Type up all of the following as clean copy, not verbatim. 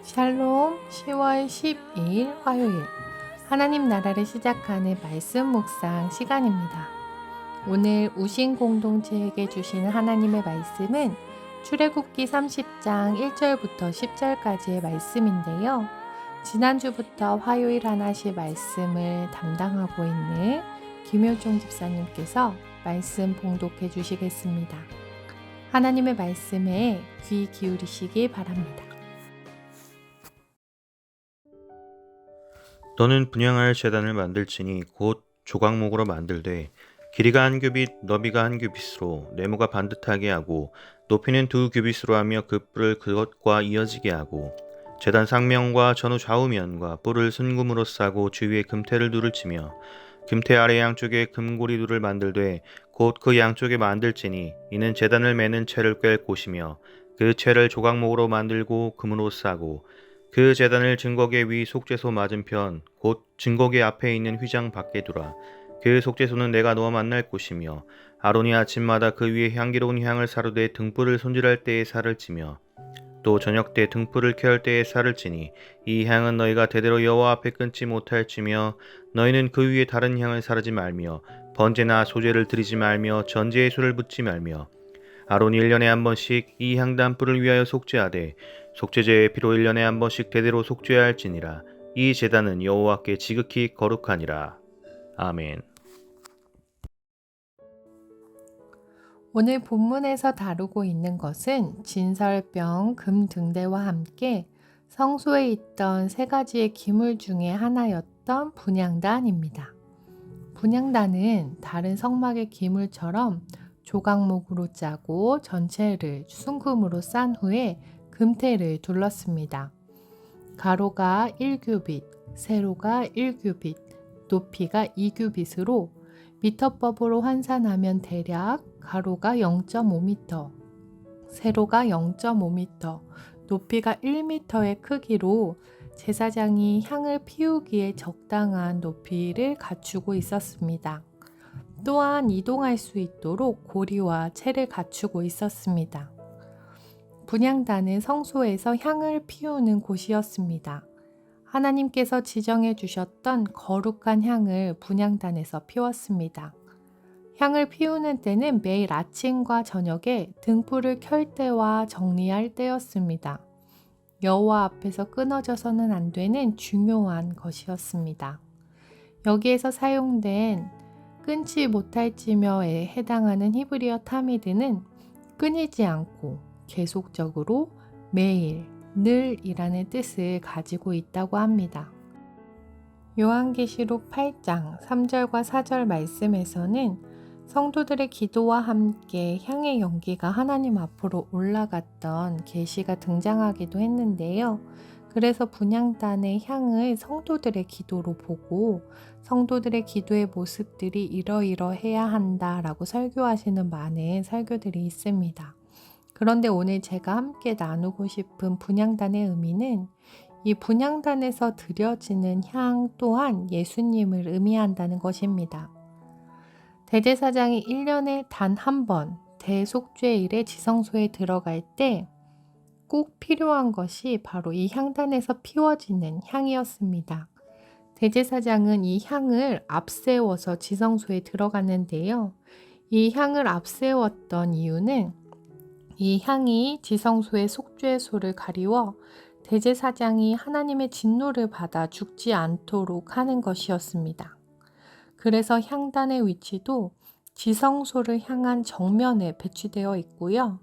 샬롬 10월 12일 화요일 하나님 나라를 시작하는 말씀 묵상 시간입니다. 오늘 우신 공동체에게 주시는 하나님의 말씀은 출애굽기 30장 1절부터 10절까지의 말씀인데요. 지난주부터 화요일 하나씩 말씀을 담당하고 있는 김효종 집사님께서 말씀 봉독해 주시겠습니다. 하나님의 말씀에 귀 기울이시기 바랍니다. 너는 분향할 제단을 만들지니 곧 조각목으로 만들되 길이가 한 규빗 너비가 한 규빗으로 네모가 반듯하게 하고 높이는 2규빗으로 하며 그 뿔을 그것과 이어지게 하고 제단 상면과 전후 좌우면과 뿔을 순금으로 싸고 주위에 금테를 둘을 치며 금테 아래 양쪽에 금고리 둘을 만들되 곧 그 양쪽에 만들지니 이는 제단을 매는 채를 꿰 곳이며 그 채를 조각목으로 만들고 금으로 싸고 그 제단을 증거계 위 속죄소 맞은편 곧 증거계 앞에 있는 휘장 밖에 두라. 그 속죄소는 내가 너와 만날 곳이며 아론이 아침마다 그 위에 향기로운 향을 사르되 등불을 손질할 때에 살을 찌며 또 저녁 때 등불을 켜할 때에 살을 찌니 이 향은 너희가 대대로 여호와 앞에 끊지 못할지며 너희는 그 위에 다른 향을 사르지 말며 번제나 소제를 드리지 말며 전제의 술을 붓지 말며 아론이 1년에 한 번씩 이 향단불을 위하여 속죄하되 속죄제의 피로 1년에 한 번씩 대대로 속죄할지니라. 이 제단은 여호와께 지극히 거룩하니라. 아멘. 오늘 본문에서 다루고 있는 것은 진설병, 금등대와 함께 성소에 있던 세 가지의 기물 중에 하나였던 분향단입니다. 분향단은 다른 성막의 기물처럼 조각목으로 짜고 전체를 순금으로 싼 후에 금테를 둘렀습니다. 가로가 1규빗, 세로가 1규빗, 높이가 2규빗으로 미터법으로 환산하면 대략 가로가 0.5m, 세로가 0.5m, 높이가 1m의 크기로 제사장이 향을 피우기에 적당한 높이를 갖추고 있었습니다. 또한 이동할 수 있도록 고리와 채를 갖추고 있었습니다. 분향단은 성소에서 향을 피우는 곳이었습니다. 하나님께서 지정해 주셨던 거룩한 향을 분향단에서 피웠습니다. 향을 피우는 때는 매일 아침과 저녁에 등불을 켤 때와 정리할 때였습니다. 여호와 앞에서 끊어져서는 안 되는 중요한 것이었습니다. 여기에서 사용된 끊지 못할지며에 해당하는 히브리어 타미드는 끊이지 않고 계속적으로 매일, 늘이라는 뜻을 가지고 있다고 합니다. 요한계시록 8장 3절과 4절 말씀에서는 성도들의 기도와 함께 향의 연기가 하나님 앞으로 올라갔던 계시가 등장하기도 했는데요. 그래서 분향단의 향을 성도들의 기도로 보고 성도들의 기도의 모습들이 이러이러해야 한다라고 설교하시는 많은 설교들이 있습니다. 그런데 오늘 제가 함께 나누고 싶은 분향단의 의미는 이 분향단에서 드려지는 향 또한 예수님을 의미한다는 것입니다. 대제사장이 1년에 단 한 번 대속죄일에 지성소에 들어갈 때 꼭 필요한 것이 바로 이 향단에서 피워지는 향이었습니다. 대제사장은 이 향을 앞세워서 지성소에 들어갔는데요. 이 향을 앞세웠던 이유는 이 향이 지성소의 속죄소를 가리워 대제사장이 하나님의 진노를 받아 죽지 않도록 하는 것이었습니다. 그래서 향단의 위치도 지성소를 향한 정면에 배치되어 있고요.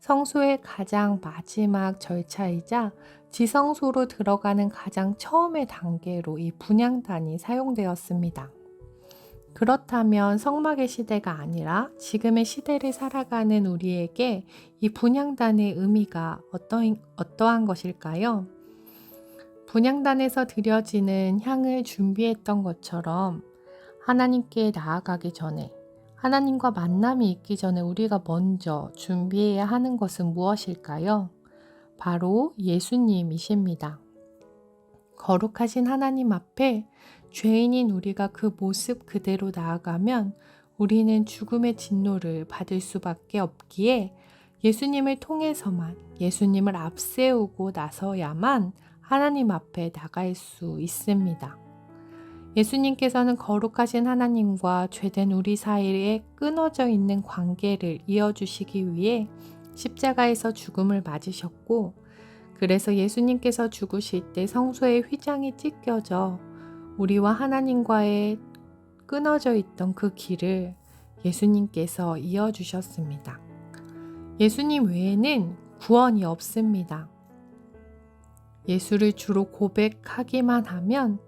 성소의 가장 마지막 절차이자 지성소로 들어가는 가장 처음의 단계로 이 분향단이 사용되었습니다. 그렇다면 성막의 시대가 아니라 지금의 시대를 살아가는 우리에게 이 분향단의 의미가 어떠한 것일까요? 분향단에서 드려지는 향을 준비했던 것처럼 하나님께 나아가기 전에 하나님과 만남이 있기 전에 우리가 먼저 준비해야 하는 것은 무엇일까요? 바로 예수님이십니다. 거룩하신 하나님 앞에 죄인인 우리가 그 모습 그대로 나아가면 우리는 죽음의 진노를 받을 수밖에 없기에 예수님을 통해서만, 예수님을 앞세우고 나서야만 하나님 앞에 나갈 수 있습니다. 예수님께서는 거룩하신 하나님과 죄된 우리 사이에 끊어져 있는 관계를 이어주시기 위해 십자가에서 죽음을 맞으셨고, 그래서 예수님께서 죽으실 때 성소의 휘장이 찢겨져 우리와 하나님과의 끊어져 있던 그 길을 예수님께서 이어주셨습니다. 예수님 외에는 구원이 없습니다. 예수를 주로 고백하기만 하면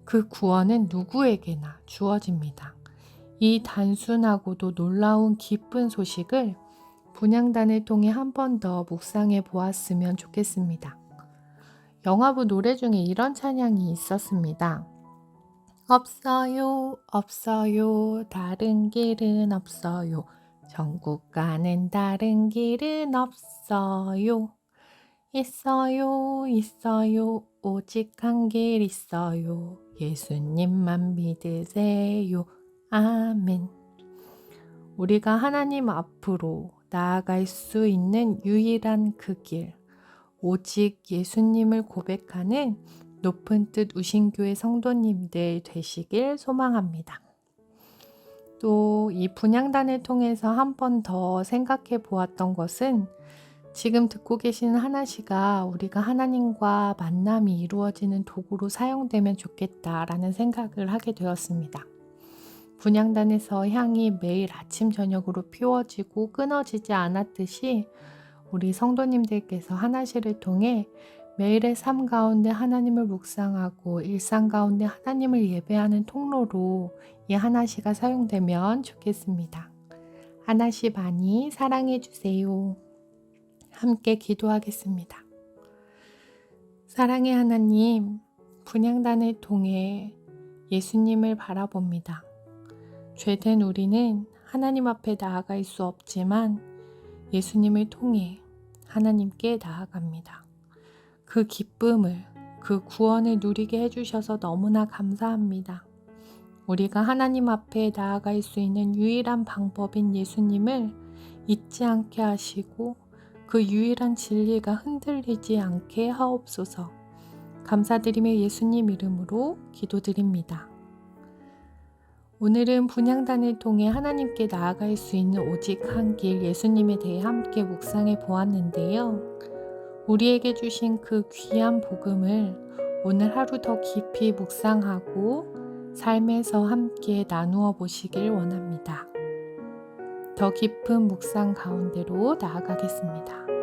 그 구원은 누구에게나 주어집니다. 이 단순하고도 놀라운 기쁜 소식을 분향단을 통해 한 번 더 묵상해 보았으면 좋겠습니다. 영화부 노래 중에 이런 찬양이 있었습니다. 없어요, 없어요, 다른 길은 없어요. 천국 가는 다른 길은 없어요. 있어요, 있어요, 오직 한 길 있어요. 예수님만 믿으세요. 아멘. 우리가 하나님 앞으로 나아갈 수 있는 유일한 그 길, 오직 예수님을 고백하는 높은 뜻 우신교회 성도님들 되시길 소망합니다. 또 이 분향단을 통해서 한 번 더 생각해 보았던 것은 지금 듣고 계시는 하나씨가 우리가 하나님과 만남이 이루어지는 도구로 사용되면 좋겠다라는 생각을 하게 되었습니다. 분향단에서 향이 매일 아침 저녁으로 피워지고 끊어지지 않았듯이 우리 성도님들께서 하나씨를 통해 매일의 삶 가운데 하나님을 묵상하고 일상 가운데 하나님을 예배하는 통로로 이 하나씨가 사용되면 좋겠습니다. 하나씨 많이 사랑해 주세요. 함께 기도하겠습니다. 사랑의 하나님, 분향단을 통해 예수님을 바라봅니다. 죄된 우리는 하나님 앞에 나아갈 수 없지만 예수님을 통해 하나님께 나아갑니다. 그 기쁨을, 그 구원을 누리게 해주셔서 너무나 감사합니다. 우리가 하나님 앞에 나아갈 수 있는 유일한 방법인 예수님을 잊지 않게 하시고 그 유일한 진리가 흔들리지 않게 하옵소서. 감사드리며 예수님 이름으로 기도드립니다. 오늘은 분향단을 통해 하나님께 나아갈 수 있는 오직 한 길 예수님에 대해 함께 묵상해 보았는데요. 우리에게 주신 그 귀한 복음을 오늘 하루 더 깊이 묵상하고 삶에서 함께 나누어 보시길 원합니다. 더 깊은 묵상 가운데로 나아가겠습니다.